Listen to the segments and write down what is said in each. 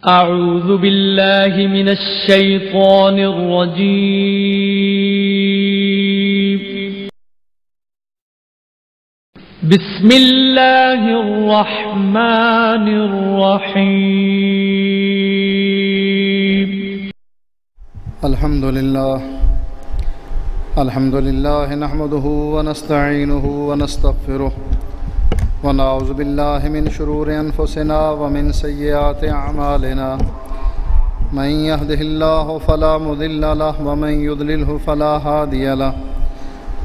أعوذ بالله من الشيطان الرجيم. بسم الله الرحمن الرحيم. الحمد لله نحمده ونستعينه ونستغفره ونعوذ بالله من شرور أنفسنا ومن سيئات أعمالنا. من يهده الله فلا مضل له ومن يضلله فلا هادي له.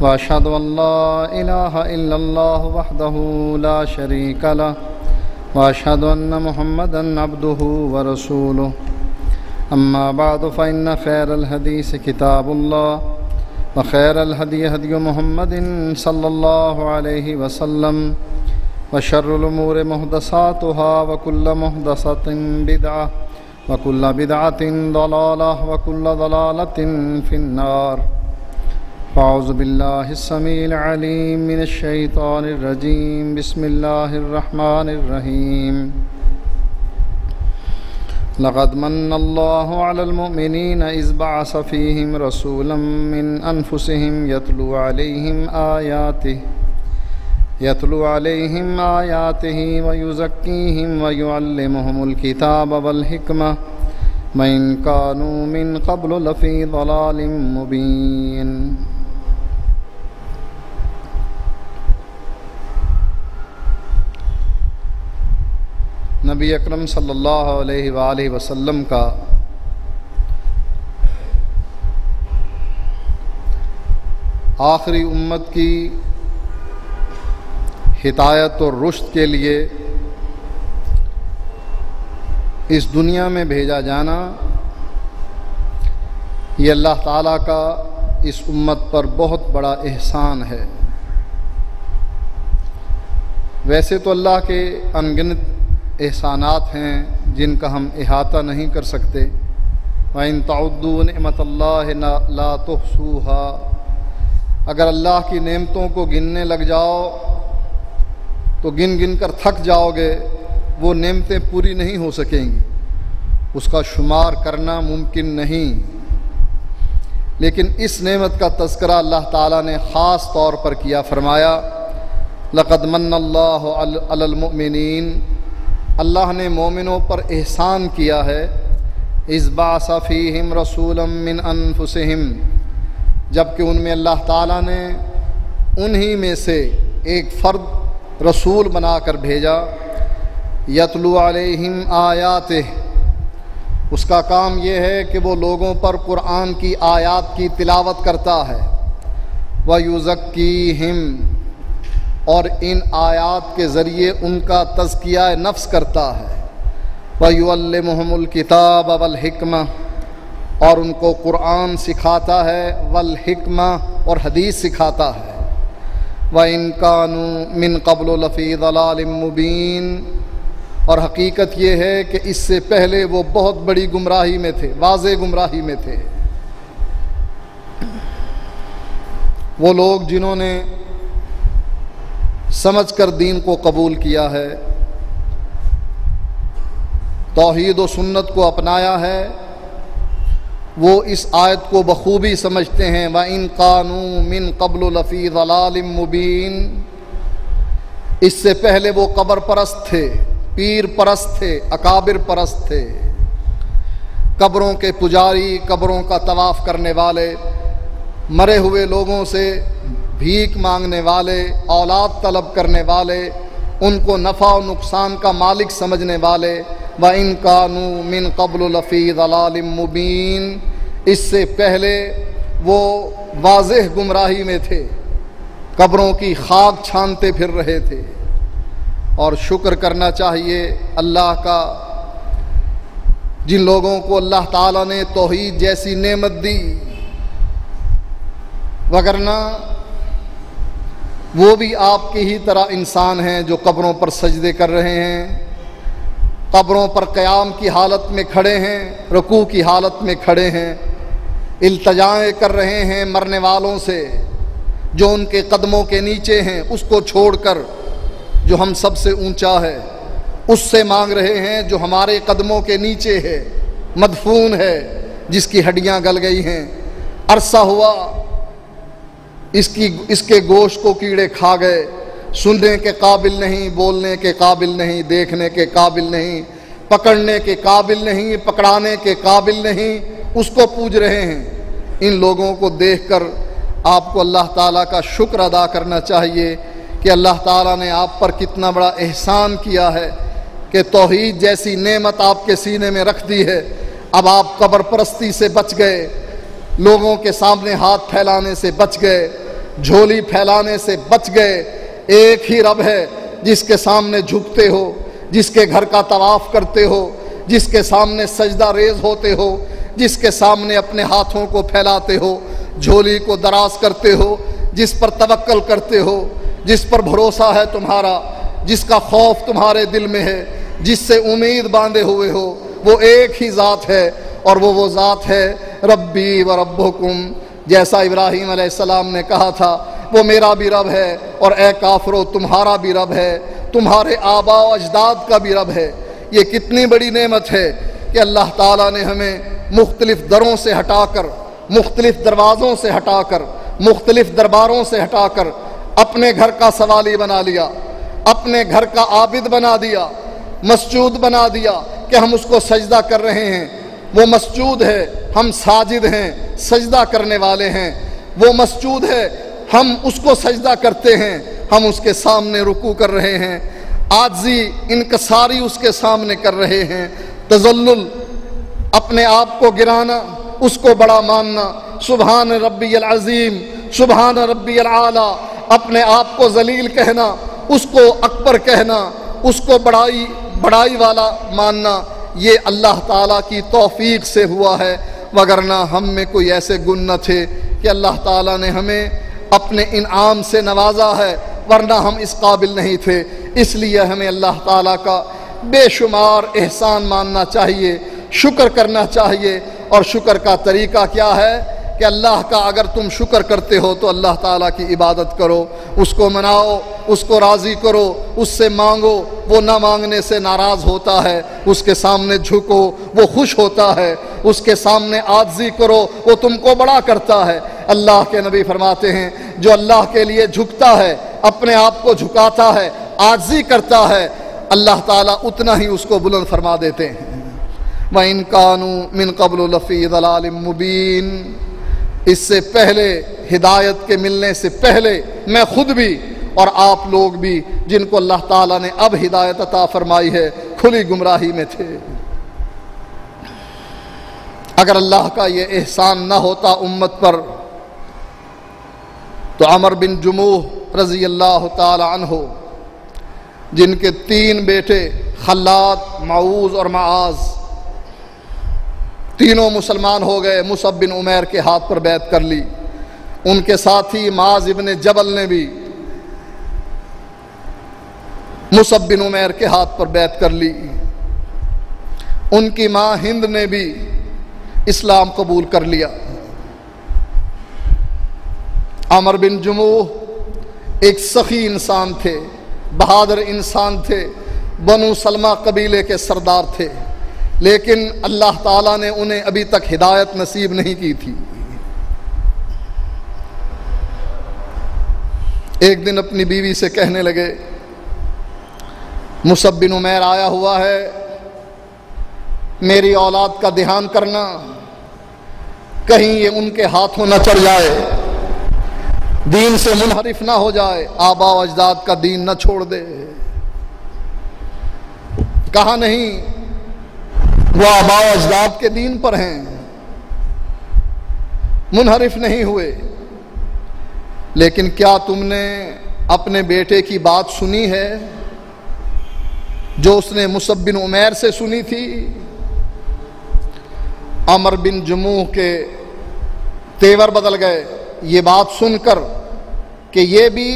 وأشهد أن لا إله إلا الله وحده لا شريك له وأشهد أن محمدا عبده ورسوله. أما بعد فإن خير الحديث كتاب الله وخير الهدي هدي محمد صلى الله عليه وسلم وشر الأمور محدثاتها وكل محدثة بدعة وكل بدعة ضلالة وكل ضلالة في النار. أعوذ بالله السميع العليم من الشيطان الرجيم. بسم الله الرحمن الرحيم. لقد من الله على المؤمنين إذ بعث فيهم رسولا من أنفسهم يتلو عليهم آياته ويزكيهم ويعلمهم الكتاب والحكمة وإن كانوا من قبل لفي ضلال مبين. نبی اکرم صلی اللہ علیہ وآلہ وسلم کا آخری امت کی ہدایت اور رشد کے لیے اس دنیا میں بھیجا جانا، یہ اللہ تعالیٰ کا اس امت پر بہت بڑا احسان ہے۔ ویسے تو اللہ کے انگنت احسانات ہیں جن کا ہم احاطہ نہیں کر سکتے۔ وَإِن تَعُدُّوا نِعْمَةَ اللَّهِ لَا تُحْصُوهَا، اگر اللہ کی نعمتوں کو گننے لگ جاؤ تو گن گن کر تھک جاؤ گے، وہ نعمتیں پوری نہیں ہو سکیں گی، اس کا شمار کرنا ممکن نہیں۔ لیکن اس نعمت کا تذکرہ اللہ تعالیٰ نے خاص طور پر کیا، فرمایا لَقَدْ مَنَّ اللَّهُ عَلَى الْمُؤْمِنِينَ، اللہ نے مومنوں پر احسان کیا ہے، اذ بعث فیہم رسولا من انفسہم، جبکہ ان میں اللہ تعالیٰ نے انہی میں سے ایک فرد رسول بنا کر بھیجا، یتلو علیہم آیاتہ، اس کا کام یہ ہے کہ وہ لوگوں پر قرآن کی آیات کی تلاوت کرتا ہے، وَيُزَكِّيهِمْ، اور ان آیات کے ذریعے ان کا تزکیہ نفس کرتا ہے، وَيُعَلِّمُهُمُ الْكِتَابَ وَالْحِكْمَةَ، اور ان کو قرآن سکھاتا ہے، والحکمہ، اور حدیث سکھاتا ہے، وَإِن كَانُوا مِن قَبْلُ لَفِي ضَلَالٍ مُبِينٍ، اور حقیقت یہ ہے کہ اس سے پہلے وہ بہت بڑی گمراہی میں تھے، واضح گمراہی میں تھے۔ وہ لوگ جنہوں نے سمجھ کر دین کو قبول کیا ہے، توحید و سنت کو اپنایا ہے، وہ اس آیت کو بخوبی سمجھتے ہیں۔ وَإِن كَانُوا مِن قَبْلُ لَفِي ضَلَالٍ مُبِينٍ، اس سے پہلے وہ قبر پرست تھے، پیر پرست تھے، اکابر پرست تھے، قبروں کے پجاری، قبروں کا طواف کرنے والے، مرے ہوئے لوگوں سے بھیک مانگنے والے، اولاد طلب کرنے والے، ان کو نفع و نقصان کا مالک سمجھنے والے۔ وَإِن كَانُوا مِن قَبْلُ لَفِي ضَلَالٍ مُبِينٍ، اس سے پہلے وہ واضح گمراہی میں تھے، قبروں کی خاک چھانتے پھر رہے تھے۔ اور شکر کرنا چاہیے اللہ کا، جن لوگوں کو اللہ تعالیٰ نے توحید جیسی نعمت دی، وگرنہ وہ بھی آپ کی ہی طرح انسان ہیں جو قبروں پر سجدے کر رہے ہیں، قبروں پر قیام کی حالت میں کھڑے ہیں، رکوع کی حالت میں کھڑے ہیں، التجائیں کر رہے ہیں مرنے والوں سے جو ان کے قدموں کے نیچے ہیں، اس کو چھوڑ کر جو ہم سب سے اونچا ہے، اس سے مانگ رہے ہیں جو ہمارے قدموں کے نیچے ہے، مدفون ہے، جس کی ہڈیاں گل گئی ہیں، عرصہ ہوا اس کے گوشت کو کیڑے کھا گئے، سننے کے قابل نہیں، بولنے کے قابل نہیں، دیکھنے کے قابل نہیں، پکڑنے کے قابل نہیں، پکڑانے کے قابل نہیں، اس کو پوج رہے ہیں۔ ان لوگوں کو دیکھ کر آپ کو اللہ تعالیٰ کا شکر ادا کرنا چاہیے کہ اللہ تعالیٰ نے آپ پر کتنا بڑا احسان کیا ہے کہ توحید جیسی نعمت آپ کے سینے میں رکھ دی ہے۔ اب آپ قبر پرستی سے بچ گئے، لوگوں کے سامنے ہاتھ پھیلانے سے بچ گئے، جھولی پھیلانے سے بچ گئے۔ ایک ہی رب ہے جس کے سامنے جھکتے ہو، جس کے گھر کا طواف کرتے ہو، جس کے سامنے سجدہ ریز ہوتے ہو، جس کے سامنے اپنے ہاتھوں کو پھیلاتے ہو، جھولی کو دراز کرتے ہو، جس پر توکل کرتے ہو، جس پر بھروسہ ہے تمہارا، جس کا خوف تمہارے دل میں ہے، جس سے امید باندھے ہوئے ہو، وہ ایک ہی ذات ہے، اور وہ ذات ہے ربی و ربکم۔ جیسا ابراہیم علیہ السلام نے کہا تھا وہ میرا بھی رب ہے، اور اے کافرو تمہارا بھی رب ہے، تمہارے آباء و اجداد کا بھی رب ہے۔ یہ کتنی بڑی نعمت ہے کہ اللہ تعالیٰ نے ہمیں مختلف دروں سے ہٹا کر، مختلف دروازوں سے ہٹا کر، مختلف درباروں سے ہٹا کر اپنے گھر کا سوالی بنا لیا، اپنے گھر کا عابد بنا دیا، مسجود بنا دیا کہ ہم اس کو سجدہ کر رہے ہیں۔ وہ مسجود ہے، ہم ساجد ہیں، سجدہ کرنے والے ہیں۔ وہ مسجود ہے، ہم اس کو سجدہ کرتے ہیں، ہم اس کے سامنے رکوع کر رہے ہیں، عاجزی انکساری اس کے سامنے کر رہے ہیں، تذلل اپنے آپ کو گرانا، اس کو بڑا ماننا، سبحان ربی العظیم، سبحان ربی العالی، اپنے آپ کو ذلیل کہنا، اس کو اکبر کہنا، اس کو بڑائی والا ماننا، یہ اللہ تعالیٰ کی توفیق سے ہوا ہے، وگرنہ ہم میں کوئی ایسے گن نہ تھے کہ اللہ تعالیٰ نے ہمیں اپنے انعام سے نوازا ہے، ورنہ ہم اس قابل نہیں تھے۔ اس لیے ہمیں اللہ تعالیٰ کا بے شمار احسان ماننا چاہیے، شکر کرنا چاہیے۔ اور شکر کا طریقہ کیا ہے کہ اللہ کا اگر تم شکر کرتے ہو تو اللہ تعالیٰ کی عبادت کرو، اس کو مناؤ، اس کو راضی کرو، اس سے مانگو، وہ نہ مانگنے سے ناراض ہوتا ہے، اس کے سامنے جھکو، وہ خوش ہوتا ہے، اس کے سامنے عاجزی کرو، وہ تم کو بڑا کرتا ہے۔ اللہ کے نبی فرماتے ہیں جو اللہ کے لیے جھکتا ہے، اپنے آپ کو جھکاتا ہے، عاجزی کرتا ہے، اللہ تعالیٰ اتنا ہی اس کو بلند فرما دیتے ہیں۔ وَإِن كَانُوا مِن قَبْلُ لَفِي ضَلَالٍ مُبِينٍ، اس سے پہلے، ہدایت کے ملنے سے پہلے، میں خود بھی اور آپ لوگ بھی جن کو اللہ تعالیٰ نے اب ہدایت عطا فرمائی ہے، کھلی گمراہی میں تھے۔ اگر اللہ کا یہ احسان نہ ہوتا امت پر تو عمر بن جموح رضی اللہ تعالی عنہ، جن کے 3 بیٹے خلاد، معوذ اور معاذ، تینوں مسلمان ہو گئے۔ مصعب بن عمیر کے ہاتھ پر بیعت کر لی، ان کے ساتھی معاذ ابن جبل نے بھی مصعب بن عمیر کے ہاتھ پر بیعت کر لی، ان کی ماں ہند نے بھی اسلام قبول کر لیا۔ عمر بن جموح ایک سخی انسان تھے، بہادر انسان تھے، بنو سلمہ قبیلے کے سردار تھے، لیکن اللہ تعالیٰ نے انہیں ابھی تک ہدایت نصیب نہیں کی تھی۔ ایک دن اپنی بیوی سے کہنے لگے، مصعب بن عمیر آیا ہوا ہے، میری اولاد کا دھیان کرنا، کہیں یہ ان کے ہاتھوں نہ چڑھ جائے، دین سے منحرف نہ ہو جائے، آباء و اجداد کا دین نہ چھوڑ دے۔ کہا نہیں، وہ آباء و اجداد کے دین پر ہیں، منحرف نہیں ہوئے، لیکن کیا تم نے اپنے بیٹے کی بات سنی ہے جو اس نے مصعب بن عمیر سے سنی تھی؟ عمر بن جموح کے تیور بدل گئے یہ بات سن کر کہ یہ بھی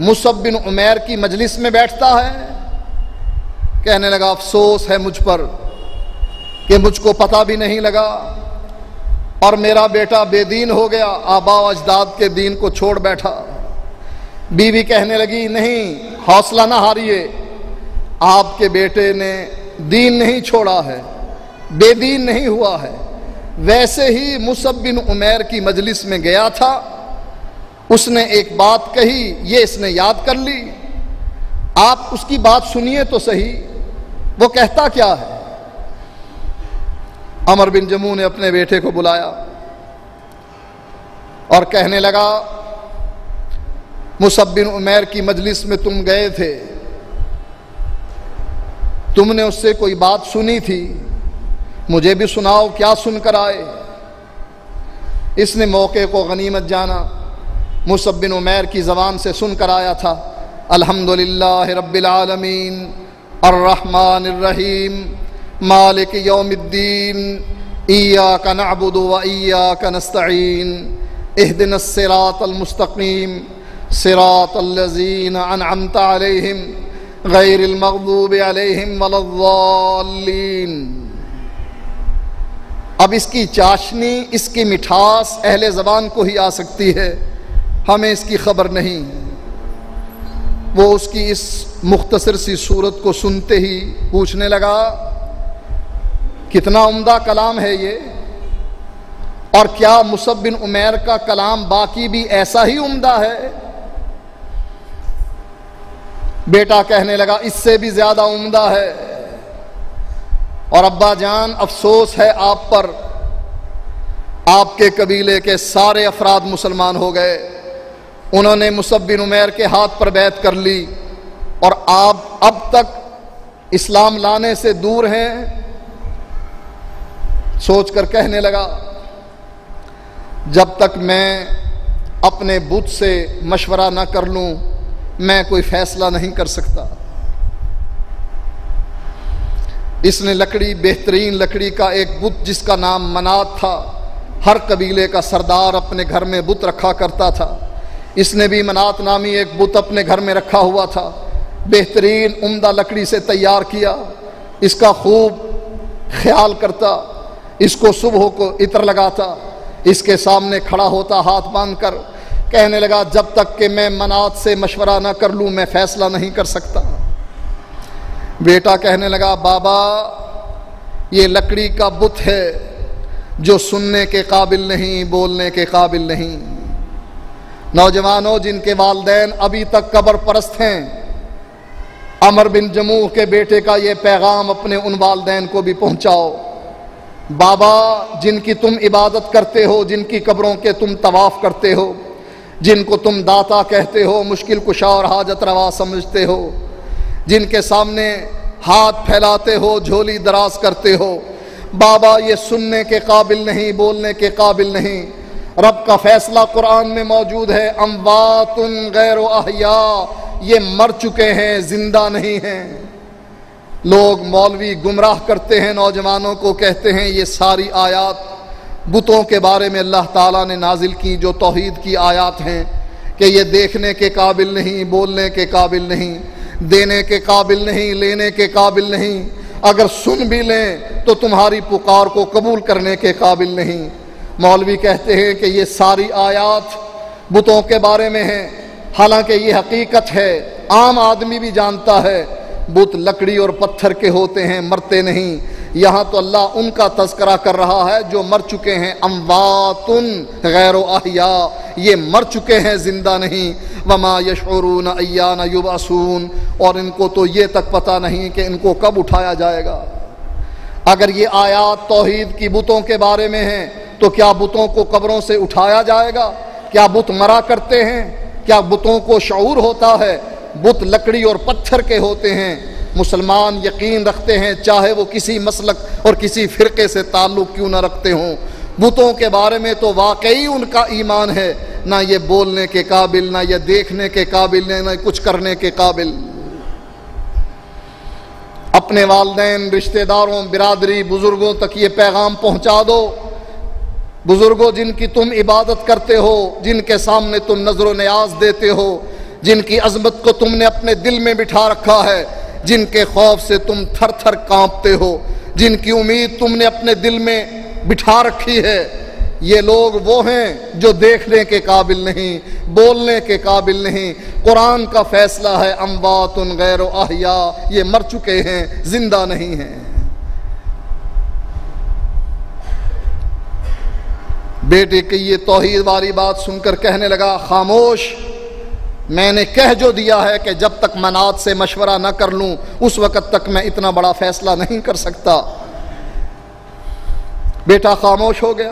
مصعب بن عمیر کی مجلس میں بیٹھتا ہے۔ کہنے لگا افسوس ہے مجھ پر کہ مجھ کو پتہ بھی نہیں لگا اور میرا بیٹا بے دین ہو گیا، آباء و اجداد کے دین کو چھوڑ بیٹھا۔ بیوی کہنے لگی نہیں، حوصلہ نہ ہاریے، آپ کے بیٹے نے دین نہیں چھوڑا ہے، بے دین نہیں ہوا ہے۔ ویسے ہی مصعب بن عمیر کی مجلس میں گیا تھا، اس نے ایک بات کہی، یہ اس نے یاد کر لی، آپ اس کی بات سنیے تو صحیح، وہ کہتا کیا ہے۔ عمر بن جموح نے اپنے بیٹے کو بلایا اور کہنے لگا، مصعب بن عمیر کی مجلس میں تم گئے تھے، تم نے اس سے کوئی بات سنی تھی، مجھے بھی سناؤ کیا سن کر آئے۔ اس نے موقع کو غنیمت جانا، مصعب بن عمیر کی زبان سے سن کر آیا تھا، الحمدللہ رب العالمین الرحمن الرحیم مالک یوم الدین ایاک نعبد و ایاک نستعین اہدنا الصراط المستقیم صراط الذین انعمت علیہم غیر المغضوب علیہم ولا الضالین۔ اب اس کی چاشنی، اس کی مٹھاس اہل زبان کو ہی آ سکتی ہے، ہمیں اس کی خبر نہیں۔ وہ اس کی اس مختصر سی صورت کو سنتے ہی پوچھنے لگا، کتنا عمدہ کلام ہے یہ، اور کیا مصعب بن عمیر کا کلام باقی بھی ایسا ہی عمدہ ہے؟ بیٹا کہنے لگا، اس سے بھی زیادہ عمدہ ہے، اور ابا جان افسوس ہے آپ پر، آپ کے قبیلے کے سارے افراد مسلمان ہو گئے، انہوں نے مصعب بن عمیر کے ہاتھ پر بیعت کر لی، اور آپ اب تک اسلام لانے سے دور ہیں۔ سوچ کر کہنے لگا، جب تک میں اپنے بت سے مشورہ نہ کر لوں میں کوئی فیصلہ نہیں کر سکتا۔ اس نے لکڑی، بہترین لکڑی کا ایک بت جس کا نام منات تھا، ہر قبیلے کا سردار اپنے گھر میں بت رکھا کرتا تھا، اس نے بھی منات نامی ایک بت اپنے گھر میں رکھا ہوا تھا، بہترین عمدہ لکڑی سے تیار کیا، اس کا خوب خیال کرتا، اس کو صبح کو عطر لگاتا، اس کے سامنے کھڑا ہوتا ہاتھ باندھ کر، کہنے لگا جب تک کہ میں منات سے مشورہ نہ کر لوں میں فیصلہ نہیں کر سکتا۔ بیٹا کہنے لگا، بابا یہ لکڑی کا بت ہے جو سننے کے قابل نہیں، بولنے کے قابل نہیں۔ نوجوانوں جن کے والدین ابھی تک قبر پرست ہیں، عمر بن جموح کے بیٹے کا یہ پیغام اپنے ان والدین کو بھی پہنچاؤ، بابا جن کی تم عبادت کرتے ہو، جن کی قبروں کے تم طواف کرتے ہو، جن کو تم داتا کہتے ہو، مشکل کشا اور حاجت روا سمجھتے ہو، جن کے سامنے ہاتھ پھیلاتے ہو، جھولی دراز کرتے ہو، بابا یہ سننے کے قابل نہیں، بولنے کے قابل نہیں۔ رب کا فیصلہ قرآن میں موجود ہے، اموات غیر احیاء، یہ مر چکے ہیں، زندہ نہیں ہیں۔ لوگ مولوی گمراہ کرتے ہیں، نوجوانوں کو کہتے ہیں یہ ساری آیات بتوں کے بارے میں اللہ تعالیٰ نے نازل کی جو توحید کی آیات ہیں کہ یہ دیکھنے کے قابل نہیں، بولنے کے قابل نہیں، دینے کے قابل نہیں، لینے کے قابل نہیں، اگر سن بھی لیں تو تمہاری پکار کو قبول کرنے کے قابل نہیں۔ مولوی کہتے ہیں کہ یہ ساری آیات بتوں کے بارے میں ہیں، حالانکہ یہ حقیقت ہے، عام آدمی بھی جانتا ہے بت لکڑی اور پتھر کے ہوتے ہیں، مرتے نہیں۔ یہاں تو اللہ ان کا تذکرہ کر رہا ہے جو مر چکے ہیں، اموات غیر احیاء، یہ مر چکے ہیں، زندہ نہیں۔ وما یشعرون ایان یبعثون، اور ان کو تو یہ تک پتہ نہیں کہ ان کو کب اٹھایا جائے گا۔ اگر یہ آیات توحید کی بتوں کے بارے میں ہیں تو کیا بتوں کو قبروں سے اٹھایا جائے گا؟ کیا بت مرا کرتے ہیں؟ کیا بتوں کو شعور ہوتا ہے؟ بت لکڑی اور پتھر کے ہوتے ہیں۔ مسلمان یقین رکھتے ہیں، چاہے وہ کسی مسلک اور کسی فرقے سے تعلق کیوں نہ رکھتے ہوں، بتوں کے بارے میں تو واقعی ان کا ایمان ہے، نہ یہ بولنے کے قابل، نہ یہ دیکھنے کے قابل، نہ کچھ کرنے کے قابل۔ اپنے والدین، رشتہ داروں، برادری، بزرگوں تک یہ پیغام پہنچا دو، بزرگوں جن کی تم عبادت کرتے ہو، جن کے سامنے تم نظر و نیاز دیتے ہو، جن کی عظمت کو تم نے اپنے دل میں بٹھا رکھا ہے، جن کے خوف سے تم تھر تھر کانپتے ہو، جن کی امید تم نے اپنے دل میں بٹھا رکھی ہے، یہ لوگ وہ ہیں جو دیکھنے کے قابل نہیں، بولنے کے قابل نہیں۔ قرآن کا فیصلہ ہے اموات غیر احیاء، یہ مر چکے ہیں، زندہ نہیں ہیں۔ بیٹے کی یہ توحید والی بات سن کر کہنے لگا خاموش، میں نے کہہ جو دیا ہے کہ جب تک منات سے مشورہ نہ کر لوں اس وقت تک میں اتنا بڑا فیصلہ نہیں کر سکتا۔ بیٹا خاموش ہو گیا۔